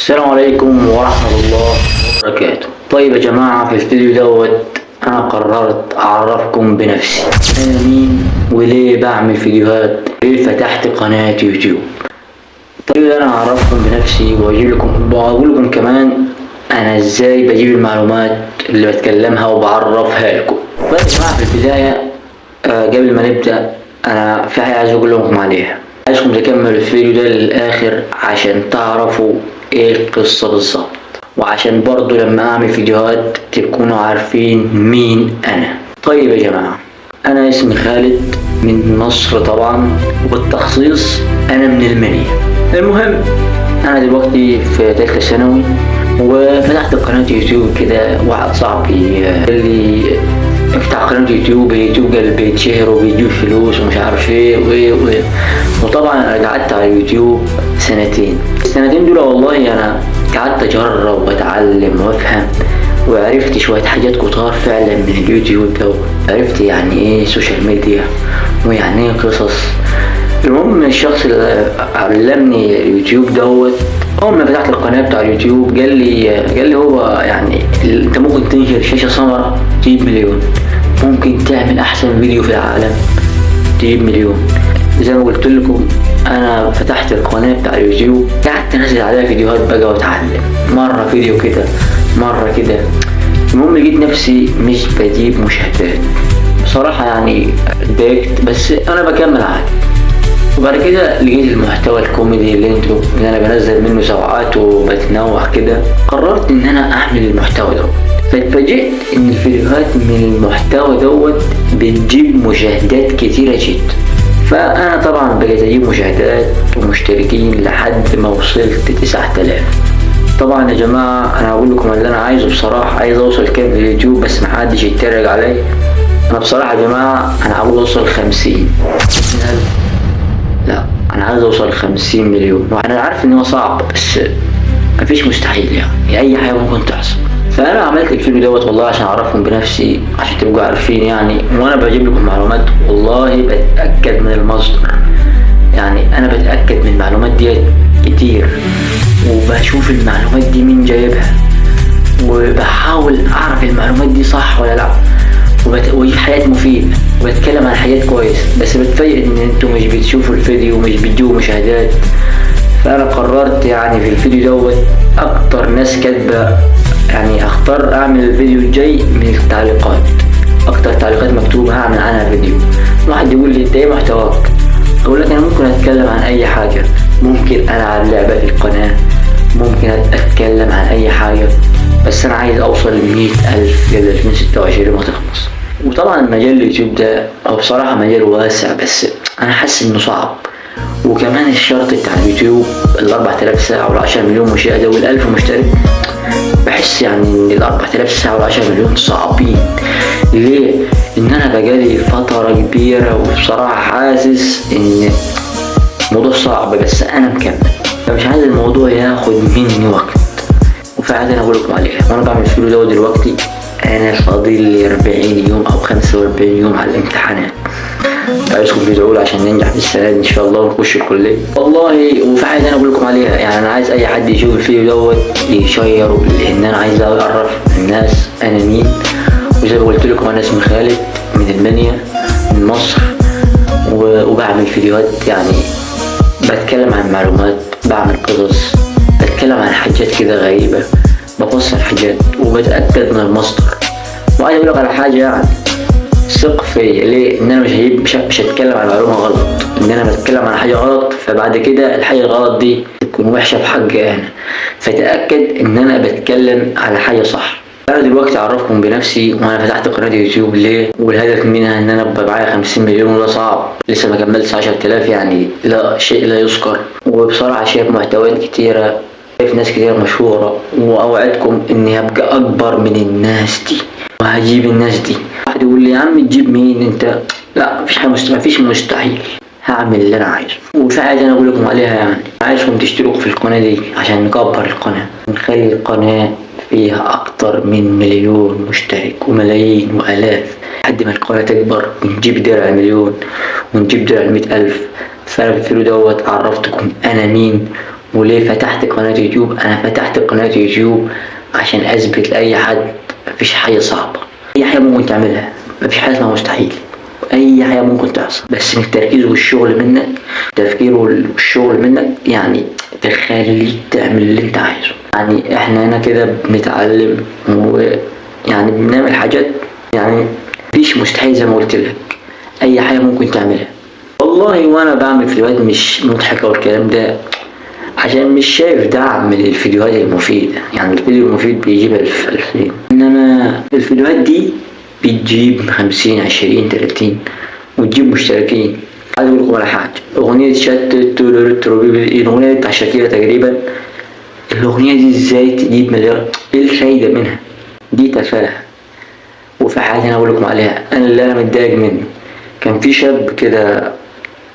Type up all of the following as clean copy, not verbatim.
السلام عليكم ورحمة الله وبركاته. طيب يا جماعة، في الفيديو دوت أنا قررت أعرفكم بنفسي. أنا مين وليه بعمل فيديوهات، ليه فتحت قناة يوتيوب. طيب أنا أعرفكم بنفسي وأقول لكم كمان أنا إزاي بجيب المعلومات اللي بتكلمها وبعرفها لكم. بس يا جماعة، في البداية قبل ما نبدأ أنا في حاجة عايز أقول لكم عليها. عايزكم تكملوا الفيديو ده للآخر عشان تعرفوا ايه القصة بالظبط، وعشان برضو لما اعمل فيديوهات تكونوا عارفين مين انا. طيب يا جماعة، انا اسمي خالد من مصر طبعا، وبالتخصيص انا من المنيا. المهم، انا دلوقتي في تالتة ثانوي وفتحت قناة يوتيوب كده. واحد صاحبي قال لي افتح قناة يوتيوب، اليوتيوب قال بيتشهر وبيجيب فلوس ومش عارف ايه وايه. وطبعا انا قعدت على اليوتيوب السنتين دول والله انا قعدت اجرب واتعلم وافهم، وعرفت شوية حاجات كتار فعلا من اليوتيوب ده. عرفت يعني ايه سوشيال ميديا ويعني ايه قصص. المهم، الشخص اللي علمني اليوتيوب دوت اول ما فتحت القناه بتاع اليوتيوب قال لي هو يعني انت ممكن تنشر شاشه سمراء تجيب مليون، ممكن تعمل احسن فيديو في العالم تجيب مليون. زي ما قلت لكم، انا فتحت القناه بتاع اليوتيوب، قعدت انزل عليها فيديوهات بقى واتعلم، مره فيديو كده مره كده. المهم لقيت نفسي مش بجيب مشاهدات بصراحه، يعني اتضايقت، بس انا بكمل عادي. وبعد كده لقيت المحتوى الكوميدي اللي انا بنزل منه ساعات وبتنوع كده. قررت ان انا اعمل المحتوى ده، فاتفاجئت ان الفيديوهات من المحتوى دوت بتجيب مشاهدات كتيرة جدا. فانا طبعا بقيت اجيب مشاهدات ومشتركين لحد ما وصلت 9000. طبعا يا جماعة، انا هقول لكم اللي انا عايزه بصراحة. عايز اوصل كام في اليوتيوب بس محدش يتريق عليا. انا بصراحة يا جماعة انا عاوز اوصل 50. لا، انا عايز اوصل 50 مليون. وانا عارف ان هو صعب بس مفيش مستحيل، يعني اي حاجه ممكن تحصل. فانا عملت الفيديو دوت والله عشان اعرفكم بنفسي، عشان تبقوا عارفين يعني. وانا بجيب لكم معلومات والله بتاكد من المصدر، يعني انا بتاكد من المعلومات دي كتير، وبشوف المعلومات دي مين جايبها، وبحاول اعرف المعلومات دي صح ولا لا، واجيب حاجات مفيدة وبتكلم عن حاجات كويس. بس بتفاجئ ان انتوا مش بتشوفوا الفيديو ومش بتجيبوا مشاهدات. فانا قررت يعني في الفيديو دوت اكتر ناس كاتبة، يعني اختار اعمل الفيديو الجاي من التعليقات. اكتر تعليقات مكتوبة هعمل عنها فيديو. واحد يقول لي انت ايه محتواك، اقول لك انا ممكن اتكلم عن اي حاجة، ممكن العب لعبة في القناة، ممكن اتكلم عن اي حاجة، بس انا عايز اوصل ل100,000 قبل 2026 ما تخلص. وطبعا مجال اليوتيوب ده هو بصراحة مجال واسع، بس انا حاسس انه صعب. وكمان الشرط بتاع اليوتيوب 4000 ساعة وال10 مليون مشاهدة وال1000 مشترك، بحس يعني ان ال4000 ساعة وال10 مليون صعبين. ليه؟ ان انا بقالي فترة كبيرة وبصراحة حاسس ان الموضوع صعب، بس انا مكمل، فمش عايز الموضوع ياخد مني وقت. وفعلا انا اقول لكم عليها، وانا بعمل الفيديو ده دلوقتي انا فاضل لي 40 يوم او 45 يوم على الامتحانات. عايزكم تدعوا لي عشان ننجح في السنه دي ان شاء الله ونخش الكليه والله. وفعلا انا اقول لكم عليها، يعني انا عايز اي حد يشوف الفيديو دوت يشيره، لان انا عايز اعرف الناس انا مين. وزي ما قلت لكم انا اسمي خالد من المنيا من مصر، وبعمل فيديوهات، يعني بتكلم عن معلومات، بعمل قصص، بتكلم عن حاجات كده غريبة، بفصل حاجات وبتأكد من المصدر. وعايز اقول لك على حاجة، يعني ثق فيا. ليه؟ ان انا مش هتكلم عن معلومة غلط، ان انا بتكلم عن حاجة غلط فبعد كده الحاجة الغلط دي تكون وحشة في حقي انا. فتأكد ان انا بتكلم على حاجة صح. انا دلوقتي اعرفكم بنفسي، وانا فتحت قناة يوتيوب ليه، والهدف منها ان انا ابقى معايا 50 مليون، وده صعب، لسه ما كملتش 10,000، يعني لا شيء لا يذكر. وبصراحة شايف محتويات كتيرة، شايف ناس كتير مشهورة، واوعدكم اني هبقى اكبر من الناس دي وهجيب الناس دي. واحد يقول لي يا عم تجيب مين انت، لا مفيش حاجة مفيش مستحيل، هعمل اللي انا عايزه. وفي حاجة انا اقول لكم عليها، يعني عايزكم تشتركوا في القناة دي عشان نكبر القناة، نخلي القناة فيها اكتر من مليون مشترك وملايين والاف، لحد ما القناة تكبر ونجيب درع مليون ونجيب درع 100,000. فانا في الفيديو دوت عرفتكم انا مين وليه فتحت قناة يوتيوب؟ انا فتحت قناة يوتيوب عشان اثبت لاي حد مفيش حاجة صعبة، اي حاجة ممكن تعملها، مفيش حاجة اسمها مستحيل، اي حاجة ممكن تحصل، بس من التركيز والشغل منك، التفكير والشغل منك يعني تخليك تعمل اللي انت عايزه. يعني احنا هنا كده بنتعلم ويعني بنعمل حاجات، يعني مفيش مستحيل زي ما قلت لك، اي حاجة ممكن تعملها. والله وانا بعمل فيديوهات مش مضحكة والكلام ده عشان مش شايف دعم للفيديوهات المفيدة، يعني الفيديو المفيد بيجيب 1000 2000، انما الفيديوهات دي بتجيب 50 20 30 وتجيب مشتركين. عايز اقول لكم على حاجة، اغنية شتت الاغنية بتاع شاكيرا تقريبا، الاغنية دي ازاي تجيب مليار؟ ايه الفايدة منها؟ دي تفاهة. وفي حاجة انا اقول لكم عليها، انا اللي انا متضايق منه، كان في شاب كده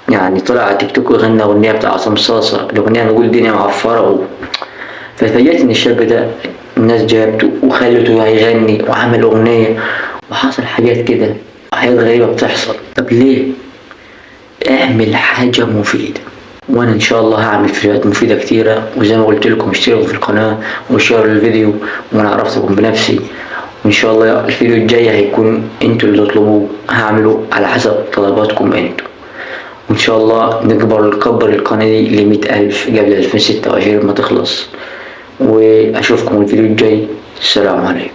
يعني طلع على تيك توك وغنى اغنية بتاع عصام صاصة، الاغنية نقول الدنيا معفرة فاتفاجأت ان الشاب ده الناس جابته وخلته يغني وعمل اغنية وحصل حاجات كده، حاجات غريبة بتحصل. طب ليه؟ اعمل حاجة مفيدة، وانا ان شاء الله هعمل فيديوهات مفيدة كتيرة، وزي ما قلت لكم اشتركوا في القناة وشيروا الفيديو، وانا عرفتكم بنفسي، وان شاء الله الفيديو الجاي هيكون انتوا اللي تطلبوه، هعمله على حسب طلباتكم انتوا، وان شاء الله نكبر القناة دي ل100,000 قبل 2026 ما تخلص. واشوفكم الفيديو الجاي، السلام عليكم.